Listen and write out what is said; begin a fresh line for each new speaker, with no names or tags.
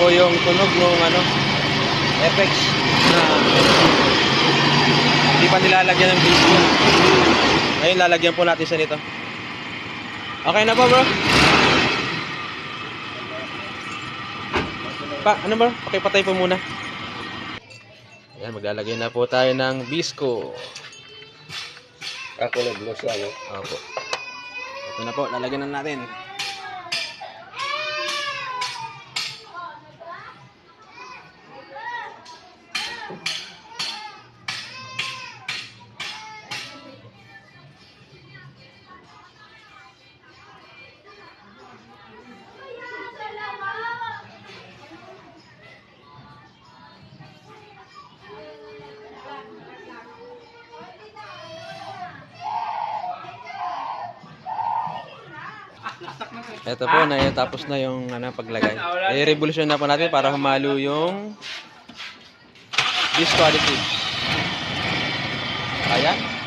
po yung tunog ng FX na hindi pa nilalagyan ng disco. Ngayon lalagyan po natin siya nito. Okay na po, bro? Ano bro? Pakipatay po muna. Ayan, maglalagay na po tayo ng disco.
Ako nag-loss lang.
Opo. Ito na po, lalagyan na natin. Ito po, tapos na yung paglagay. I-revolution na po natin para humalo yung disco additive. Ayan.